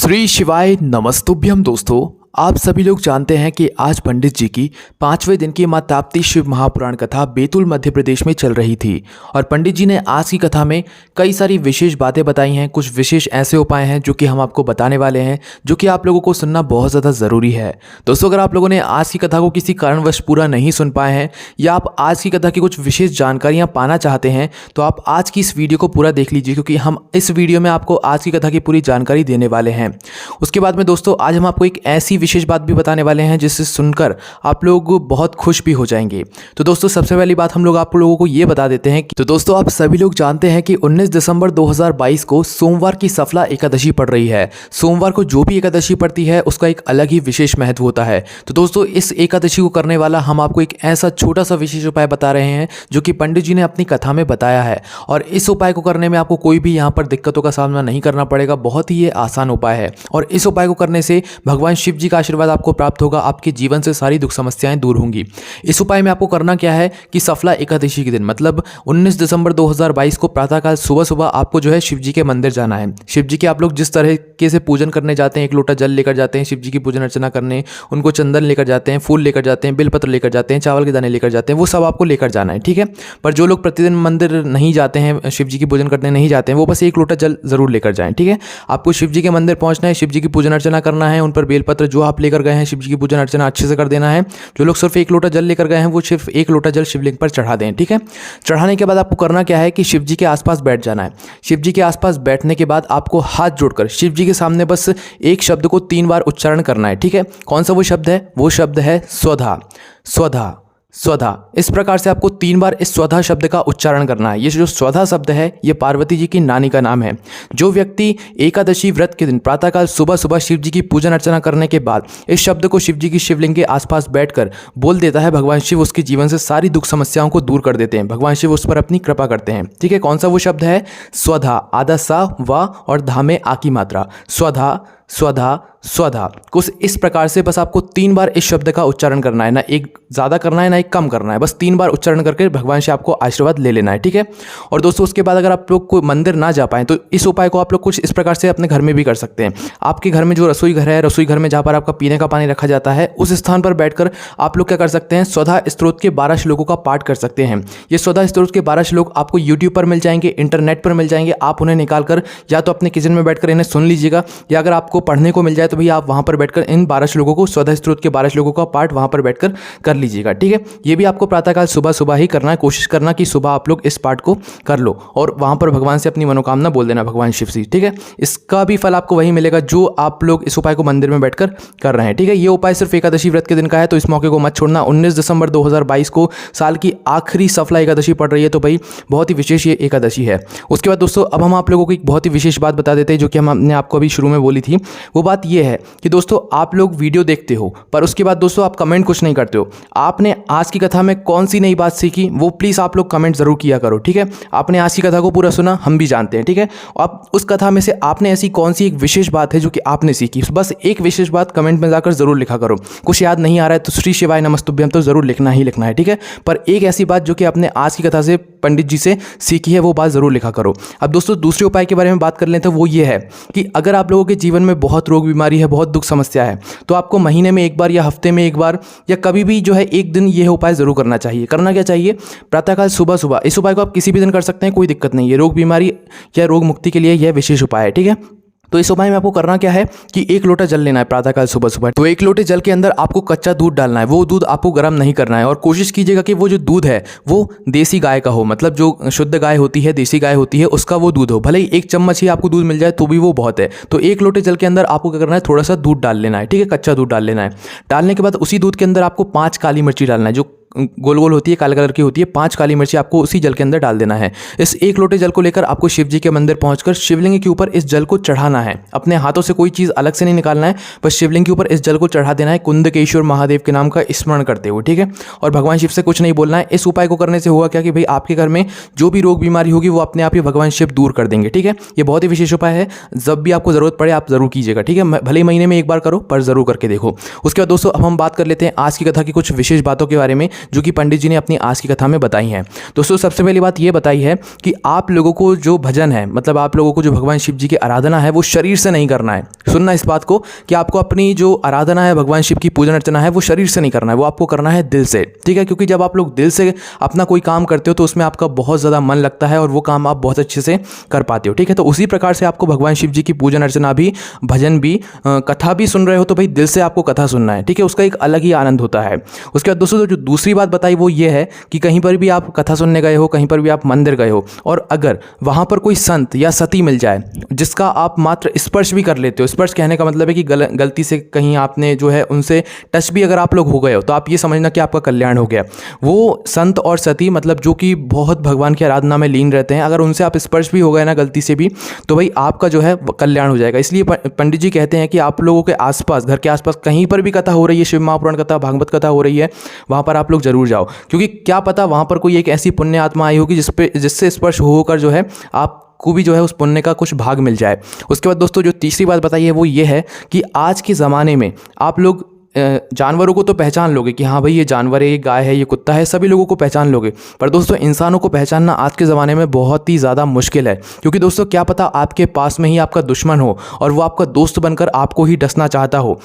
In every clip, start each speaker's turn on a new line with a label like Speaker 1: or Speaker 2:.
Speaker 1: श्री शिवाय नमस्तुभ्यम। दोस्तों, आप सभी लोग जानते हैं कि आज पंडित जी की 5वें दिन की मां ताप्ती शिव महापुराण कथा बैतूल मध्य प्रदेश में चल रही थी। और पंडित जी ने आज की कथा में कई सारी विशेष बातें बताई हैं। कुछ विशेष ऐसे उपाय हैं जो कि हम आपको बताने वाले हैं, जो कि आप लोगों को सुनना बहुत ज़्यादा ज़रूरी है। दोस्तों, अगर आप लोगों ने आज की कथा को किसी कारणवश पूरा नहीं सुन पाए हैं या आप आज की कथा की कुछ विशेष जानकारियाँ पाना चाहते हैं तो आप आज की इस वीडियो को पूरा देख लीजिए, क्योंकि हम इस वीडियो में आपको आज की कथा की पूरी जानकारी देने वाले हैं। उसके बाद में दोस्तों, आज हम आपको एक ऐसी विशेष बात भी बताने वाले हैं जिससे सुनकर आप लोग बहुत खुश भी हो जाएंगे। तो दोस्तों, सबसे पहली बात हम लोग आप लोगों को ये बता देते हैं कि तो दोस्तों, आप सभी लोग जानते हैं कि 19 दिसंबर 2022 को सोमवार की सफला एकादशी पड़ रही है। सोमवार को जो भी एकादशी पड़ती है उसका एक अलग ही विशेष महत्व होता है। तो दोस्तों, इस एकादशी को करने वाला हम आपको एक ऐसा छोटा सा विशेष उपाय बता रहे हैं जो कि पंडित जी ने अपनी कथा में बताया है। और इस उपाय को करने में आपको कोई भी यहाँ पर दिक्कतों का सामना नहीं करना पड़ेगा। बहुत ही ये आसान उपाय है और इस उपाय को करने से भगवान शिव जी का आशीर्वाद आपको प्राप्त होगा। आपके जीवन से सारी दुख समस्याएं दूर होंगी। इस उपाय में आपको करना क्या है कि सफला एकादशी के दिन मतलब 19 दिसंबर 2022 को प्रातःकाल सुबह सुबह आपको जो है शिव जी के मंदिर जाना है। शिव जी के आप लोग जिस तरीके से पूजन करने जाते हैं, एक लोटा जल लेकर जाते हैं शिव जी की पूजन अर्चना करने, उनको चंदन लेकर जाते हैं, फूल लेकर जाते हैं, बेलपत्र लेकर जाते हैं, चावल के दाने लेकर जाते हैं, वो सब आपको लेकर जाना है, ठीक है। पर जो लोग प्रतिदिन मंदिर नहीं जाते हैं, शिव जी की पूजन करने नहीं जाते हैं, वो बस एक लोटा जल जरूर लेकर जाएं, ठीक है। आपको शिव जी के मंदिर पहुंचना है, शिव जी की पूजन अर्चना करना है, उन पर बेलपत्र जो आप लेकर गए हैं शिव जी की पूजन अर्चना अच्छे से कर देना है। जो लोग सिर्फ एक लोटा जल लेकर गए हैं वो सिर्फ एक लोटा जल शिवलिंग पर चढ़ा दें, ठीक है। चढ़ाने के बाद आपको करना क्या है कि शिव जी के आसपास बैठ जाना है। शिव जी के आसपास बैठने के बाद आपको हाथ जोड़कर शिव जी के सामने बस एक शब्द को 3 बार उच्चारण करना है, ठीक है। कौन सा वो शब्द है? वो शब्द है स्वधा, स्वधा, स्वधा। इस प्रकार से आपको 3 बार इस स्वधा शब्द का उच्चारण करना है। ये जो स्वधा शब्द है ये पार्वती जी की नानी का नाम है। जो व्यक्ति एकादशी व्रत के दिन प्रातःकाल सुबह सुबह शिव जी की पूजन अर्चना करने के बाद इस शब्द को शिव जी की शिवलिंग के आसपास बैठकर बोल देता है, भगवान शिव उसके जीवन से सारी दुख समस्याओं को दूर कर देते हैं। भगवान शिव उस पर अपनी कृपा करते हैं, ठीक है। कौन सा वो शब्द है? स्वधा। आधा सा व और धा में आ की मात्रा। स्वधा, स्वधा, स्वधा। कुछ इस प्रकार से बस आपको 3 बार इस शब्द का उच्चारण करना है। ना एक ज़्यादा करना है ना एक कम करना है, बस 3 बार उच्चारण करके भगवान से आपको आशीर्वाद ले लेना है, ठीक है। और दोस्तों, उसके बाद अगर आप लोग को मंदिर ना जा पाएँ तो इस उपाय को आप लोग कुछ इस प्रकार से अपने घर में भी कर सकते हैं। आपके घर में जो रसोई घर है, रसोई घर में जहाँ पर आपका पीने का पानी रखा जाता है, उस स्थान पर बैठकर आप लोग क्या कर सकते हैं? स्वधा स्तोत्र के 12 श्लोकों का पाठ कर सकते हैं। ये स्वधा स्तोत्र के 12 श्लोक आपको यूट्यूब पर मिल जाएंगे, इंटरनेट पर मिल जाएंगे। आप उन्हें निकालकर या तो अपने किचन में बैठकर इन्हें सुन लीजिएगा, या अगर आपको पढ़ने को मिल जाए तो भैया आप वहां पर बैठकर इन 12 श्लोकों को, स्वधा स्तोत्र के 12 श्लोकों का पाठ वहां पर बैठकर कर लीजिएगा, ठीक है। ये भी आपको प्रातःकाल सुबह सुबह ही करना है। कोशिश करना कि सुबह आप लोग इस पाठ को कर लो और वहां पर भगवान से अपनी मनोकामना बोल देना, भगवान शिव से, ठीक है। इसका भी फल आपको वही मिलेगा जो आप लोग इस उपाय को मंदिर में बैठकर कर रहे हैं, ठीक है। ये उपाय सिर्फ एकादशी व्रत के दिन का है, तो इस मौके को मत छोड़ना। 19 दिसंबर 2022 को साल की आखिरी सफला एकादशी पड़ रही है, तो भाई बहुत ही विशेष ये एकादशी है। उसके बाद दोस्तों, अब हम आप लोगों को एक बहुत ही विशेष बात बता देते हैं जो कि हमने आपको अभी शुरू में बोली थी। वो बात ये है कि दोस्तों, आप लोग वीडियो देखते हो पर उसके बाद दोस्तों आप कमेंट कुछ नहीं करते हो। आपने आज की कथा में कौन सी नई बात सीखी वो प्लीज आप लोग कमेंट जरूर किया करो, ठीक है। आपने आज की कथा को पूरा सुना, हम भी जानते हैं, ठीक है। अब उस कथा में से आपने ऐसी कौन सी एक विशेष बात है जो कि आपने सीखी, बस एक विशेष बात कमेंट में जाकर जरूर लिखा करो। कुछ याद नहीं आ रहा है तो श्री शिवाय नमस्तुभ्यम तो जरूर लिखना ही लिखना है, ठीक है। पर एक ऐसी बात जो कि आपने आज की कथा से पंडित जी से सीखी है वो बात जरूर लिखा करो। अब दोस्तों, दूसरे उपाय के बारे में बात कर लें तो वो ये है कि अगर आप लोगों के जीवन में बहुत रोग बीमारी है, बहुत दुख समस्या है, तो आपको महीने में एक बार या हफ्ते में एक बार या कभी भी जो है एक दिन यह उपाय जरूर करना चाहिए। करना क्या चाहिए? प्रातःकाल सुबह सुबह। इस उपाय को आप किसी भी दिन कर सकते हैं, कोई दिक्कत नहीं है। रोग बीमारी या रोग मुक्ति के लिए यह विशेष उपाय है, ठीक है। तो इस उपाय में आपको करना क्या है कि एक लोटा जल लेना है प्रातःकाल सुबह सुबह। तो एक लोटे जल के अंदर आपको कच्चा दूध डालना है। वो दूध आपको गर्म नहीं करना है और कोशिश कीजिएगा कि वो जो दूध है वो देसी गाय का हो, मतलब जो शुद्ध गाय होती है, देसी गाय होती है, उसका वो दूध हो। भले ही 1 चम्मच ही आपको दूध मिल जाए तो भी वो बहुत है। तो एक लोटे जल के अंदर आपको क्या करना है? थोड़ा सा दूध डाल लेना है, ठीक है। कच्चा दूध डाल लेना है। डालने के बाद उसी दूध के अंदर आपको 5 काली मिर्ची डालना है, जो गोल गोल होती है, काले कलर की होती है। 5 काली मिर्ची आपको उसी जल के अंदर डाल देना है। इस एक लोटे जल को लेकर आपको शिव जी के मंदिर पहुंचकर शिवलिंग के ऊपर इस जल को चढ़ाना है। अपने हाथों से कोई चीज़ अलग से नहीं निकालना है, बस शिवलिंग के ऊपर इस जल को चढ़ा देना है कुंदकेश्वर महादेव के नाम का स्मरण करते हुए, ठीक है। और भगवान शिव से कुछ नहीं बोलना है। इस उपाय को करने से होगा क्या कि भाई आपके घर में जो भी रोग बीमारी होगी वो अपने आप ही भगवान शिव दूर कर देंगे, ठीक है। ये बहुत ही विशेष उपाय है। जब भी आपको जरूरत पड़े आप जरूर कीजिएगा, ठीक है। भले ही महीने में एक बार करो पर जरूर करके देखो। उसके बाद दोस्तों, अब हम बात कर लेते हैं आज की कथा की कुछ विशेष बातों के बारे में जो कि पंडित जी ने अपनी आज की कथा में बताई हैं। दोस्तों सबसे पहली बात ये बताई है कि आप लोगों को जो भजन है, मतलब आप लोगों को जो भगवान शिव जी की आराधना है वो शरीर से नहीं करना है। सुनना इस बात को कि आपको अपनी जो आराधना है, भगवान शिव की पूजन अर्चना है, वो शरीर से नहीं करना है, वो आपको करना है दिल से, ठीक है। क्योंकि जब आप लोग दिल से अपना कोई काम करते हो तो उसमें आपका बहुत ज़्यादा मन लगता है और वो काम आप बहुत अच्छे से कर पाते हो, ठीक है। तो उसी प्रकार से आपको भगवान शिव जी की पूजन अर्चना भी, भजन भी, कथा भी सुन रहे हो तो भाई दिल से आपको कथा सुनना है, ठीक है। उसका एक अलग ही आनंद होता है। उसके बाद दोस्तों जो दूसरी बात बताई वो ये है कि कहीं पर भी आप कथा सुनने गए हो, कहीं पर भी आप मंदिर गए हो और अगर वहाँ पर कोई संत या सती मिल जाए जिसका आप मात्र स्पर्श भी कर लेते हो, स्पर्श कहने का मतलब है कि गलती से कहीं आपने जो है उनसे टच भी अगर आप लोग हो गए हो तो आप ये समझना कि आपका कल्याण हो गया। वो संत और सती मतलब जो कि बहुत भगवान की आराधना में लीन रहते हैं, अगर उनसे आप स्पर्श भी हो गए ना गलती से भी तो भाई आपका जो है कल्याण हो जाएगा। इसलिए पंडित जी कहते हैं कि आप लोगों के आसपास, घर के आसपास कहीं पर भी कथा हो रही है, शिव महापुराण कथा, भागवत कथा हो रही है, वहाँ पर आप लोग जरूर जाओ, क्योंकि क्या पता वहाँ पर कोई एक ऐसी पुण्य आत्मा आई होगी जिससे स्पर्श होकर जो है आप को भी जो है उस पुण्य का कुछ भाग मिल जाए। उसके बाद दोस्तों जो तीसरी बात बताई है वो ये है कि आज के ज़माने में आप लोग जानवरों को तो पहचान लोगे कि हाँ भाई ये जानवर है, ये गाय है, ये कुत्ता है, सभी लोगों को पहचान लोगे, पर दोस्तों इंसानों को पहचानना आज के ज़माने में बहुत ही ज़्यादा मुश्किल है। क्योंकि दोस्तों क्या पता आपके पास में ही आपका दुश्मन हो और वो आपका दोस्त बनकर आपको ही डसना चाहता हो,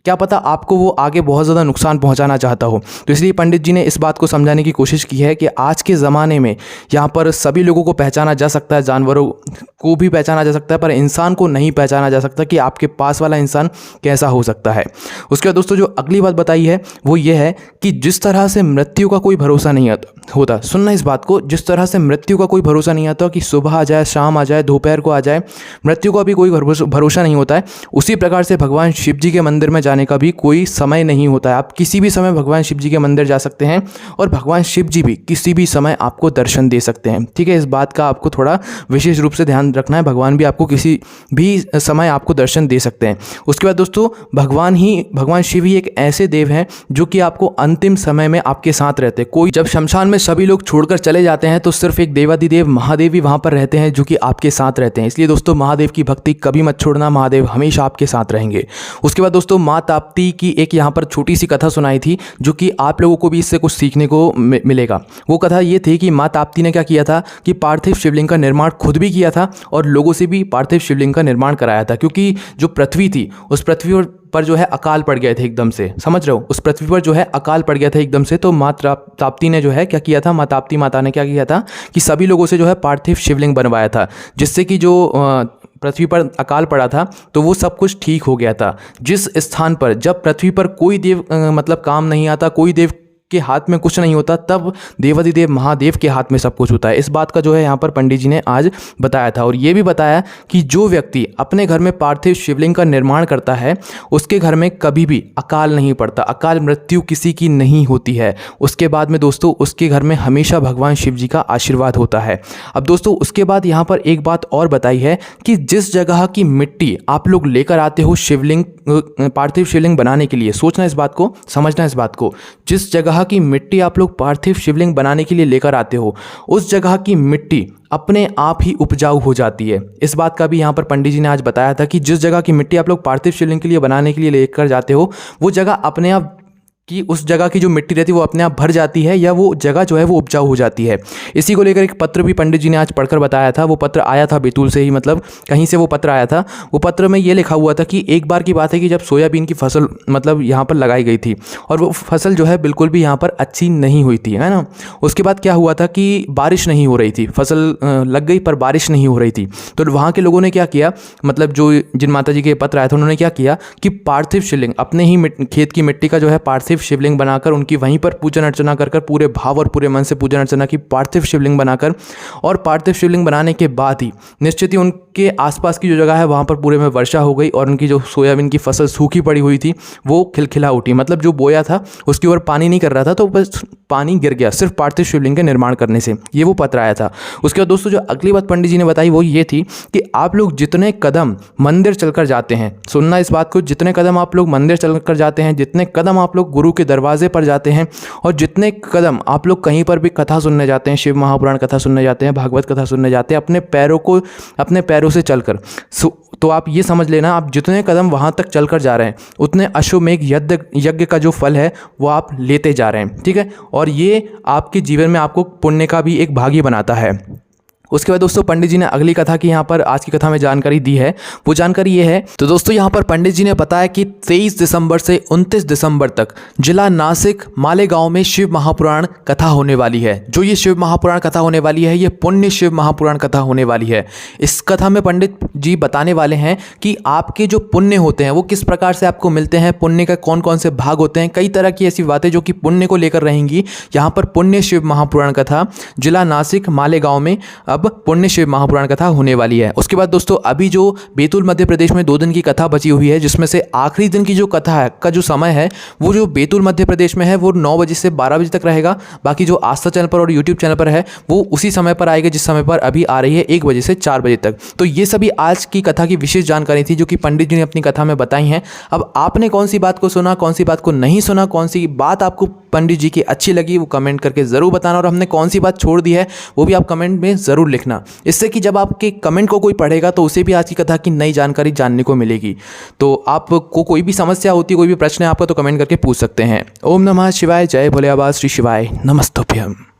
Speaker 1: क्या पता आपको वो आगे बहुत ज़्यादा नुकसान पहुंचाना चाहता हो। तो इसलिए पंडित जी ने इस बात को समझाने की कोशिश की है कि आज के ज़माने में यहाँ पर सभी लोगों को पहचाना जा सकता है, जानवरों को भी पहचाना जा सकता है, पर इंसान को नहीं पहचाना जा सकता कि आपके पास वाला इंसान कैसा हो सकता है। उसके बाद दोस्तों जो अगली बात बताई है वो ये है कि जिस तरह से मृत्यु का कोई भरोसा नहीं होता, सुनना इस बात को, जिस तरह से मृत्यु का कोई भरोसा नहीं आता कि सुबह आ जाए, शाम आ जाए, दोपहर को आ जाए, मृत्यु का भी कोई भरोसा नहीं होता है, उसी प्रकार से भगवान शिव जी के मंदिर में जाने का भी कोई समय नहीं होता है। आप किसी भी समय भगवान शिव जी के मंदिर जा सकते हैं और भगवान शिव जी भी किसी भी समय आपको दर्शन दे सकते हैं, ठीक है। इस बात का आपको थोड़ा विशेष रूप से ध्यान रखना है, भगवान भी आपको किसी भी समय आपको दर्शन दे सकते हैं। उसके बाद दोस्तों भगवान शिव ही एक ऐसे देव हैं जो कि आपको अंतिम समय में आपके साथ रहते हैं। कोई जब शमशान में सभी लोग छोड़कर चले जाते हैं तो सिर्फ एक देवाधिदेव महादेव ही वहाँ पर रहते हैं जो कि आपके साथ रहते हैं। इसलिए दोस्तों महादेव की भक्ति कभी मत छोड़ना, महादेव हमेशा आपके साथ रहेंगे। उसके बाद दोस्तों माँ ताप्ती की एक यहाँ पर छोटी सी कथा सुनाई थी जो कि आप लोगों को भी इससे कुछ सीखने को मिलेगा। वो कथा ये थी कि माँ ताप्ती ने क्या किया था कि पार्थिव शिवलिंग का निर्माण खुद भी किया था और लोगों से भी पार्थिव शिवलिंग का निर्माण कराया था, क्योंकि जो पृथ्वी थी उस पृथ्वी पर जो है अकाल पड़ गए थे एकदम से, समझ रहे हो, उस पृथ्वी पर जो है अकाल पड़ गया था एकदम से। तो माँ ताप्ती ने जो है क्या किया था, माँ ताप्ती माता ने क्या किया था कि सभी लोगों से जो है पार्थिव शिवलिंग बनवाया था, जिससे कि जो पृथ्वी पर अकाल पड़ा था तो वो सब कुछ ठीक हो गया था। जिस स्थान पर जब पृथ्वी पर कोई देव मतलब काम नहीं आता, कोई देव के हाथ में कुछ नहीं होता, तब देवाधिदेव महादेव के हाथ में सब कुछ होता है। इस बात का जो है यहाँ पर पंडित जी ने आज बताया था। और ये भी बताया कि जो व्यक्ति अपने घर में पार्थिव शिवलिंग का निर्माण करता है उसके घर में कभी भी अकाल नहीं पड़ता, अकाल मृत्यु किसी की नहीं होती है। उसके बाद में दोस्तों उसके घर में हमेशा भगवान शिव जी का आशीर्वाद होता है। अब दोस्तों उसके बाद यहाँ पर एक बात और बताई है कि जिस जगह की मिट्टी आप लोग लेकर आते हो शिवलिंग, पार्थिव शिवलिंग बनाने के लिए, सोचना इस बात को, समझना इस बात को, जिस जगह की मिट्टी आप लोग पार्थिव शिवलिंग बनाने के लिए लेकर आते हो उस जगह की मिट्टी अपने आप ही उपजाऊ हो जाती है। इस बात का भी यहाँ पर पंडित जी ने आज बताया था कि जिस जगह की मिट्टी आप लोग पार्थिव शिवलिंग के लिए बनाने के लिए लेकर जाते हो वो जगह अपने आप कि उस जगह की जो मिट्टी रहती है वो अपने आप भर जाती है या वो जगह जो है वो उपजाऊ हो जाती है। इसी को लेकर एक पत्र भी पंडित जी ने आज पढ़कर बताया था। वो पत्र आया था बैतूल से ही, मतलब कहीं से वो पत्र आया था। वो पत्र में ये लिखा हुआ था कि एक बार की बात है कि जब सोयाबीन की फसल मतलब यहाँ पर लगाई गई थी और वो फसल जो है बिल्कुल भी यहाँ पर अच्छी नहीं हुई थी, है ना। उसके बाद क्या हुआ था कि बारिश नहीं हो रही थी, फसल लग गई पर बारिश नहीं हो रही थी। तो वहाँ के लोगों ने क्या किया, मतलब जो जिन माता जी के पत्र आए थे उन्होंने क्या किया कि पार्थिव शिवलिंग अपने ही खेत की मिट्टी का जो है पार्थिव शिवलिंग बनाकर उनकी वहीं पर पूजन अर्चना कर पूरे भाव और पूरे मन से पूजन अर्चना की, पार्थिव शिवलिंग बनाकर, और पार्थिव शिवलिंग बनाने के बाद ही निश्चित ही उनके आसपास की जो जगह है वहाँ पर पूरे में वर्षा हो गई और उनकी जो सोयाबीन की फसल सूखी पड़ी हुई थी वो खिलखिला उठी। मतलब जो बोया था उसके ऊपर पानी नहीं कर रहा था तो बस पानी गिर गया सिर्फ पार्थिव शिवलिंग के निर्माण करने से। ये वो पत्र आया था। उसके बाद दोस्तों जो अगली बात पंडित जी ने बताई वो ये थी कि आप लोग जितने कदम मंदिर चलकर जाते हैं, सुनना इस बात को, जितने कदम आप लोग मंदिर चलकर जाते हैं, जितने कदम आप लोग गुरु के दरवाजे पर जाते हैं और जितने कदम आप लोग कहीं पर भी कथा सुनने जाते हैं, शिव महापुराण कथा सुनने जाते हैं, भागवत कथा सुनने जाते हैं, अपने पैरों से चलकर, तो आप ये समझ लेना, आप जितने कदम वहाँ तक चलकर जा रहे हैं उतने अश्वमेघ यज्ञ का जो फल है वो आप लेते जा रहे हैं, ठीक है। और ये आपके जीवन में आपको पुण्य का भी एक भागी बनाता है। उसके बाद दोस्तों पंडित जी ने अगली कथा की यहाँ पर आज की कथा में जानकारी दी है। वो जानकारी ये है, तो दोस्तों यहाँ पर पंडित जी ने बताया कि 23 दिसंबर से 29 दिसंबर तक जिला नासिक मालेगांव में शिव महापुराण कथा होने वाली है। जो ये शिव महापुराण कथा होने वाली है, ये पुण्य शिव महापुराण कथा होने वाली है। इस कथा में पंडित जी बताने वाले हैं कि आपके जो पुण्य होते हैं वो किस प्रकार से आपको मिलते हैं, पुण्य का कौन कौन से भाग होते हैं, कई तरह की ऐसी बातें जो कि पुण्य को लेकर रहेंगी। यहाँ पर पुण्य शिव महापुराण कथा जिला नासिक मालेगांव में अब पुण्य शिव महापुराण कथा होने वाली है। उसके बाद दोस्तों अभी जो बैतूल मध्य प्रदेश में 2 दिन की कथा बची हुई है, जिसमें से आखिरी दिन की जो कथा है का जो समय है वो जो बैतूल मध्य प्रदेश में है वो 9 बजे से 12 बजे तक रहेगा। बाकी जो आस्था चैनल पर और यूट्यूब चैनल पर है वो उसी समय पर आएगा जिस समय पर अभी आ रही है, 1 बजे से 4 बजे तक। तो ये सभी आज की कथा की विशेष जानकारी थी जो कि पंडित जी ने अपनी कथा में बताई हैं। अब आपने कौन सी बात को सुना, कौन सी बात को नहीं सुना, कौन सी बात आपको पंडित जी की अच्छी लगी वो कमेंट करके ज़रूर बताना, और हमने कौन सी बात छोड़ दी है वो भी आप कमेंट में ज़रूर लिखना, इससे कि जब आपके कमेंट को कोई पढ़ेगा तो उसे भी आज की कथा की नई जानकारी जानने को मिलेगी। तो आपको कोई भी समस्या होती है, कोई भी प्रश्न है आपका, तो कमेंट करके पूछ सकते हैं। ओम नमः शिवाय, जय भोले आबाद, श्री शिवाय नमस्तुभ्यम।